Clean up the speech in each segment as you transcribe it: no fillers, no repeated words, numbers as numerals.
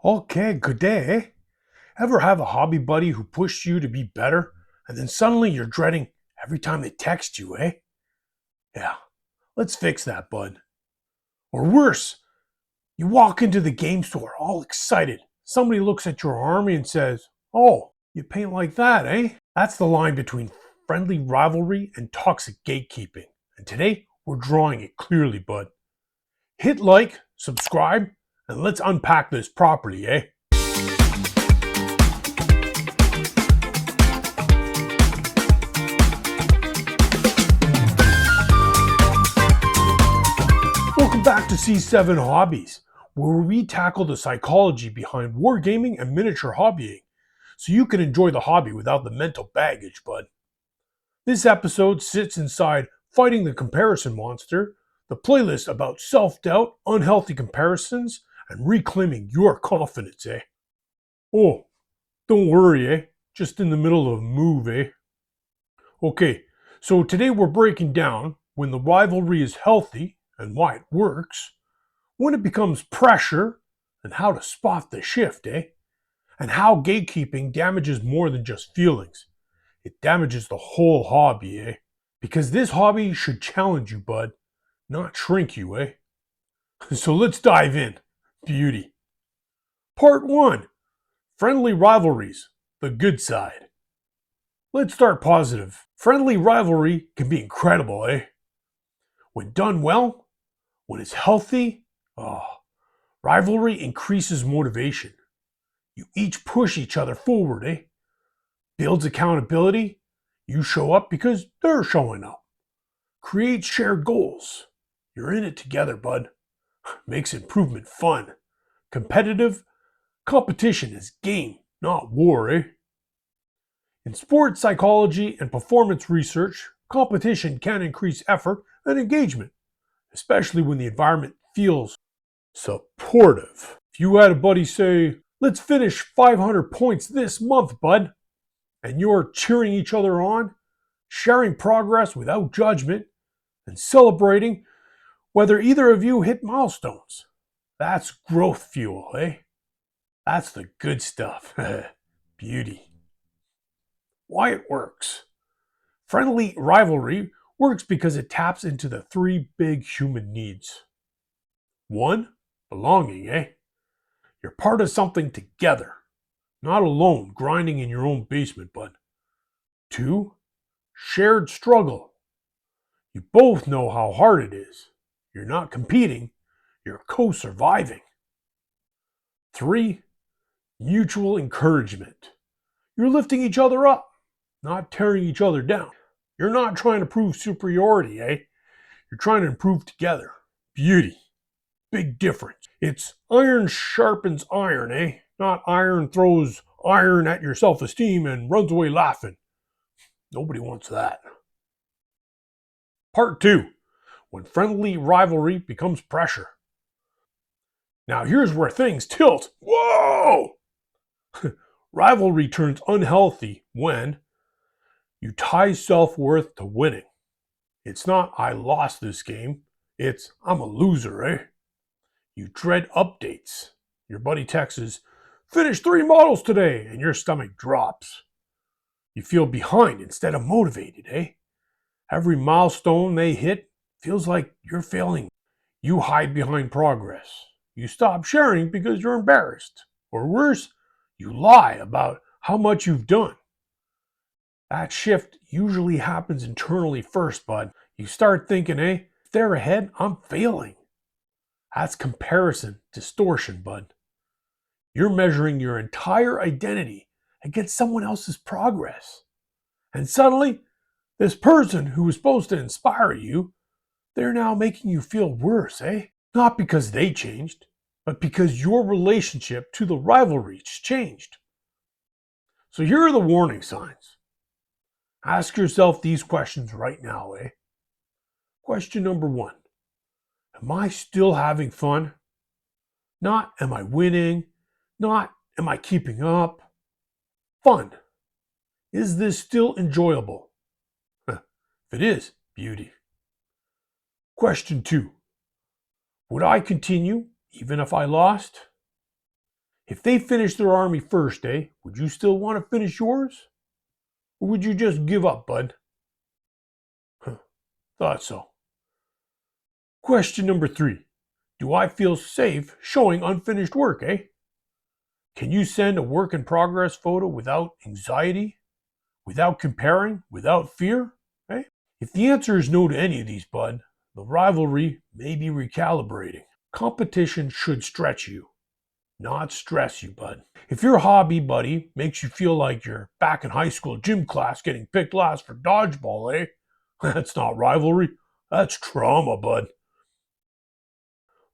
Okay, good day, eh? Ever have a hobby buddy who pushed you to be better, and then suddenly you're dreading every time they text you, eh? Yeah, let's fix that, bud. Or worse, you walk into the game store all excited. Somebody looks at your army and says, "Oh, you paint like that, eh?" That's the line between friendly rivalry and toxic gatekeeping. And today, we're drawing it clearly, bud. Hit like, subscribe, and let's unpack this properly, eh? Welcome back to C7 Hobbies, where we tackle the psychology behind wargaming and miniature hobbying, so you can enjoy the hobby without the mental baggage, bud. This episode sits inside Fighting the Comparison Monster, the playlist about self-doubt, unhealthy comparisons, and reclaiming your confidence, eh? Oh, don't worry, eh? Just in the middle of a move, eh? Okay, so today we're breaking down when the rivalry is healthy and why it works, when it becomes pressure, and how to spot the shift, eh? And how gatekeeping damages more than just feelings. It damages the whole hobby, eh? Because this hobby should challenge you, bud, not shrink you, eh? So let's dive in. Beauty. Part 1. Friendly rivalries, the good side. Let's start positive. Friendly rivalry can be incredible, eh? When done well, when it's healthy, rivalry increases motivation. You each push each other forward, eh? Builds accountability. You show up because they're showing up. Creates shared goals. You're in it together, bud. Makes improvement fun. Competitive. Competition is game, not war, eh? In sports psychology and performance research, competition can increase effort and engagement, especially when the environment feels supportive. If you had a buddy say, "Let's finish 500 points this month, bud," and you're cheering each other on, sharing progress without judgment, and celebrating whether either of you hit milestones, that's growth fuel, eh? That's the good stuff. Beauty. Why it works. Friendly rivalry works because it taps into the three big human needs. 1. Belonging, eh? You're part of something together, not alone grinding in your own basement, bud. 2. Shared struggle. You both know how hard it is. You're not competing, you're co-surviving. 3. Mutual encouragement. You're lifting each other up, not tearing each other down. You're not trying to prove superiority, eh? You're trying to improve together. Beauty. Big difference. It's iron sharpens iron, eh? Not iron throws iron at your self-esteem and runs away laughing. Nobody wants that. Part 2. When friendly rivalry becomes pressure. Now here's where things tilt. Whoa! Rivalry turns unhealthy when you tie self-worth to winning. It's not, "I lost this game." It's, "I'm a loser," eh? You dread updates. Your buddy texts, "Finish 3 models today," and your stomach drops. You feel behind instead of motivated, eh? Every milestone they hit feels like you're failing. You hide behind progress. You stop sharing because you're embarrassed. Or worse, you lie about how much you've done. That shift usually happens internally first, bud. You start thinking, if they're ahead, I'm failing. That's comparison distortion, bud. You're measuring your entire identity against someone else's progress. And suddenly, this person who was supposed to inspire you, they're now making you feel worse, eh? Not because they changed, but because your relationship to the rivalries changed. So here are the warning signs. Ask yourself these questions right now, eh? Question number 1. Am I still having fun? Not, am I winning? Not, am I keeping up? Fun. Is this still enjoyable? If it is, beauty. Question 2. Would I continue even if I lost? If they finish their army first, would you still want to finish yours? Or would you just give up, bud? Huh, thought so. Question number 3. Do I feel safe showing unfinished work, Can you send a work in progress photo without anxiety, without comparing, without fear, If the answer is no to any of these, bud, the rivalry may be recalibrating. Competition should stretch you, not stress you, bud. If your hobby, buddy, makes you feel like you're back in high school gym class getting picked last for dodgeball, That's not rivalry. That's trauma, bud.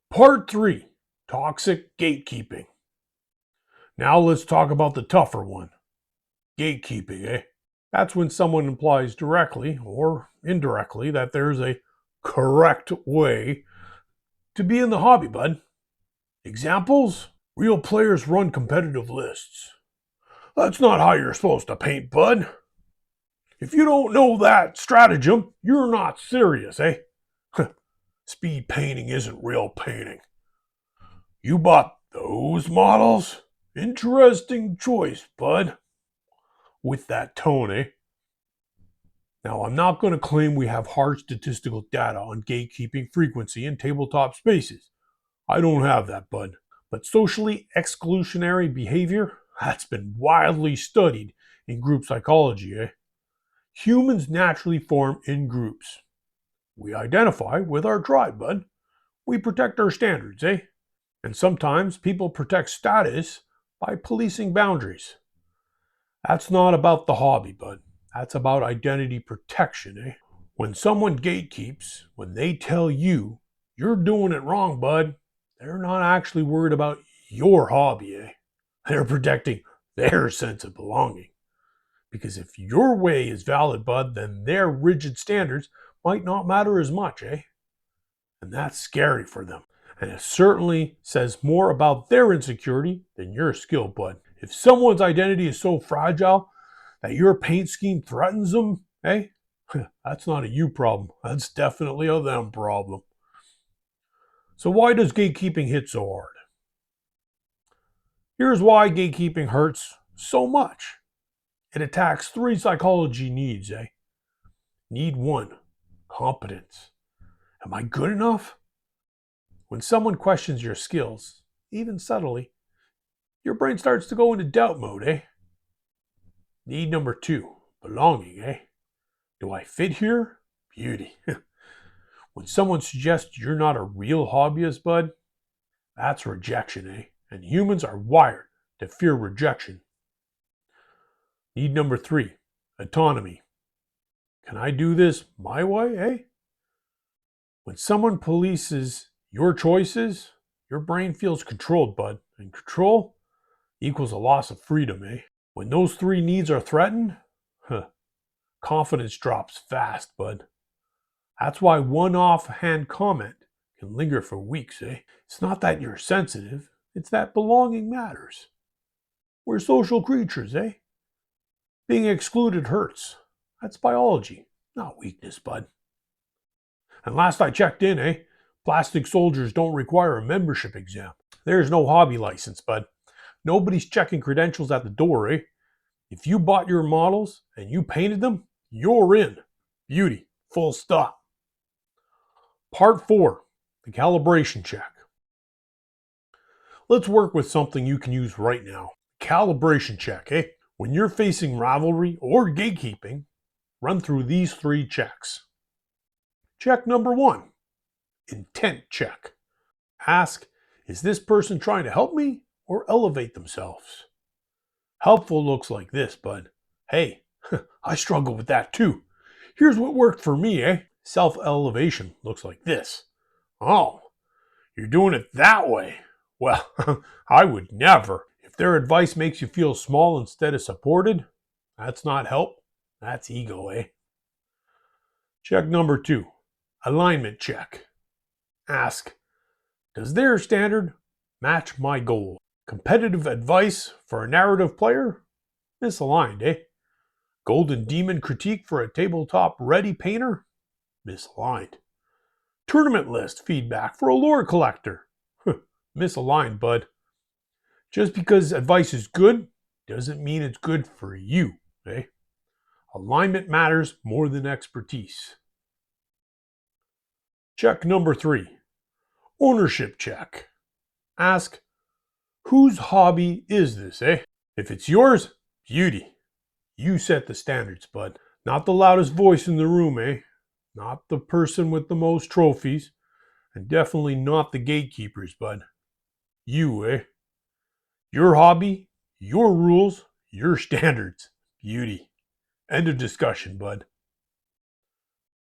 Part 3. Toxic gatekeeping. Now let's talk about the tougher one. Gatekeeping, That's when someone implies directly or indirectly that there's a correct way to be in the hobby, bud. Examples? Real players run competitive lists. That's not how you're supposed to paint, bud. If you don't know that stratagem, you're not serious, Speed painting isn't real painting. You bought those models? Interesting choice, bud. With that tone, Now, I'm not going to claim we have hard statistical data on gatekeeping frequency in tabletop spaces. I don't have that, bud. But socially exclusionary behavior, that's been widely studied in group psychology, Humans naturally form in groups. We identify with our tribe, bud. We protect our standards, And sometimes people protect status by policing boundaries. That's not about the hobby, bud. That's about identity protection, When someone gatekeeps, when they tell you you're doing it wrong, bud, they're not actually worried about your hobby, They're protecting their sense of belonging. Because if your way is valid, bud, then their rigid standards might not matter as much, And that's scary for them. And it certainly says more about their insecurity than your skill, bud. If someone's identity is so fragile that your paint scheme threatens them, that's not a you problem. That's definitely a them problem. So why does gatekeeping hit so hard? Here's why gatekeeping hurts so much. It attacks 3 psychology needs, Need 1, competence. Am I good enough? When someone questions your skills, even subtly, your brain starts to go into doubt mode, Need number 2, belonging, Do I fit here? Beauty. When someone suggests you're not a real hobbyist, bud, that's rejection, And humans are wired to fear rejection. Need number 3, autonomy. Can I do this my way, When someone polices your choices, your brain feels controlled, bud. And control equals a loss of freedom, When those 3 needs are threatened, confidence drops fast, bud. That's why one offhand comment can linger for weeks, It's not that you're sensitive, it's that belonging matters. We're social creatures, Being excluded hurts. That's biology, not weakness, bud. And last I checked in, plastic soldiers don't require a membership exam. There's no hobby license, bud. Nobody's checking credentials at the door, If you bought your models and you painted them, you're in. Beauty, full stop. Part 4, the calibration check. Let's work with something you can use right now. Calibration check, When you're facing rivalry or gatekeeping, run through these 3 checks. Check number 1, intent check. Ask, is this person trying to help me or elevate themselves? Helpful looks like this, bud. Hey, I struggle with that too. Here's what worked for me, Self-elevation looks like this. Oh, you're doing it that way. Well, I would never. If their advice makes you feel small instead of supported, that's not help. That's ego, Check number 2, alignment check. Ask, does their standard match my goal? Competitive advice for a narrative player? Misaligned, Golden Demon critique for a tabletop ready painter? Misaligned. Tournament list feedback for a lore collector? Misaligned, bud. Just because advice is good doesn't mean it's good for you. Eh? Alignment matters more than expertise. Check number 3. Ownership check. Ask, whose hobby is this, eh? If it's yours, beauty. You set the standards, bud. Not the loudest voice in the room, eh? Not the person with the most trophies. And definitely not the gatekeepers, bud. You, eh? Your hobby, your rules, your standards. Beauty. End of discussion, bud.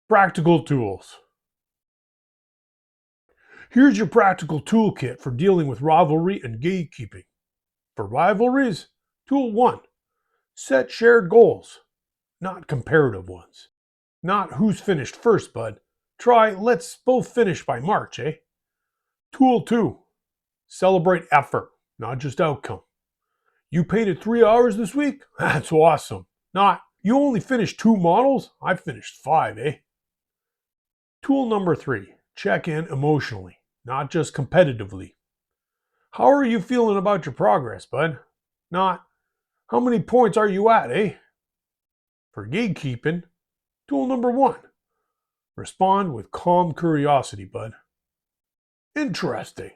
Practical tools. Here's your practical toolkit for dealing with rivalry and gatekeeping. For rivalries, tool 1. Set shared goals, not comparative ones. Not who's finished first, bud. Try let's both finish by March, eh? Tool 2. Celebrate effort, not just outcome. You painted 3 hours this week? That's awesome. Not, you only finished 2 models? I finished 5, eh? Tool number 3. Check in emotionally, not just competitively. How are you feeling about your progress, bud? Not, how many points are you at, eh? For gatekeeping, tool number 1. Respond with calm curiosity, bud. Interesting.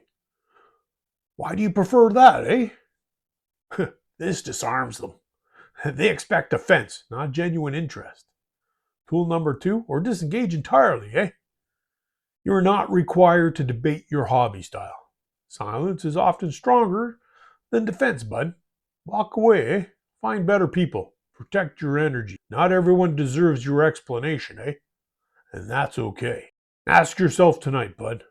Why do you prefer that, eh? This disarms them. They expect offense, not genuine interest. Tool number 2, or disengage entirely, eh? You're not required to debate your hobby style. Silence is often stronger than defense, bud. Walk away, eh? Find better people. Protect your energy. Not everyone deserves your explanation, eh? And that's okay. Ask yourself tonight, bud.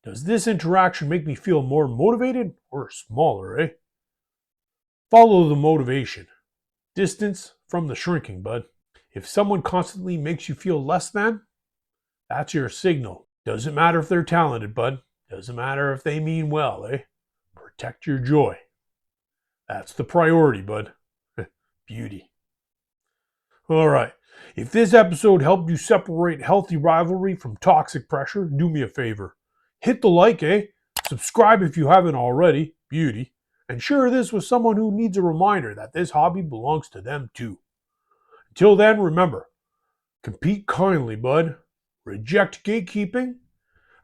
Does this interaction make me feel more motivated or smaller, eh? Follow the motivation. Distance from the shrinking, bud. If someone constantly makes you feel less than, that's your signal. Doesn't matter if they're talented, bud. Doesn't matter if they mean well, eh? Protect your joy. That's the priority, bud. Beauty. All right. If this episode helped you separate healthy rivalry from toxic pressure, do me a favor. Hit the like, eh? Subscribe if you haven't already. Beauty. And share this with someone who needs a reminder that this hobby belongs to them too. Until then, remember, compete kindly, bud. Reject gatekeeping.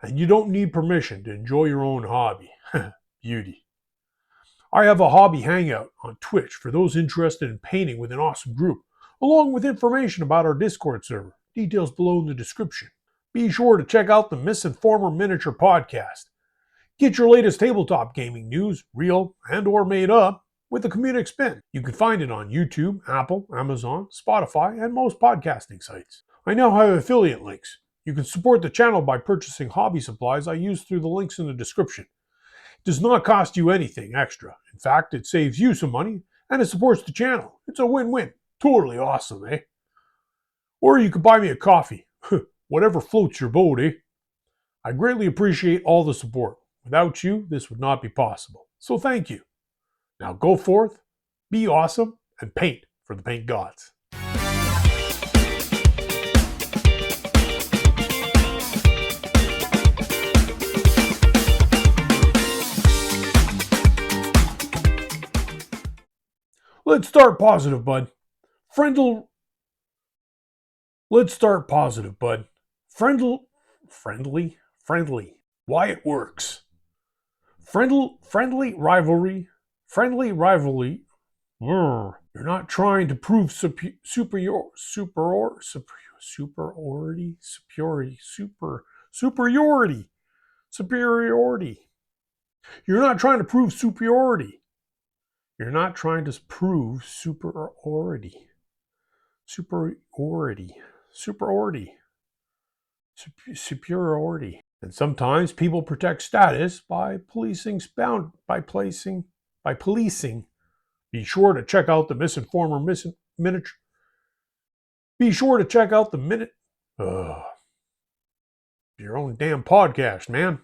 And you don't need permission to enjoy your own hobby. Beauty. I have a hobby hangout on Twitch for those interested in painting with an awesome group, along with information about our Discord server. Details below in the description. Be sure to check out the Misinformer Miniature Podcast. Get your latest tabletop gaming news, real and or made up, with a comedic spin. You can find it on YouTube, Apple, Amazon, Spotify, and most podcasting sites. I now have affiliate links. You can support the channel by purchasing hobby supplies I use through the links in the description. It does not cost you anything extra. In fact, it saves you some money and it supports the channel. It's a win-win. Totally awesome, eh? Or you could buy me a coffee. Whatever floats your boat, eh? I greatly appreciate all the support. Without you, this would not be possible. So thank you. Now go forth, be awesome, and paint for the paint gods. Let's start positive, bud. Let's start positive, bud. Friendly. Why it works. Friendly rivalry. You're not trying to prove superiority. You're not trying to prove superiority. You're not trying to prove superiority. Superiority. And sometimes people protect status by policing. Be sure to check out the Misinformer Miniature. Be sure to check out the Your own damn podcast, man.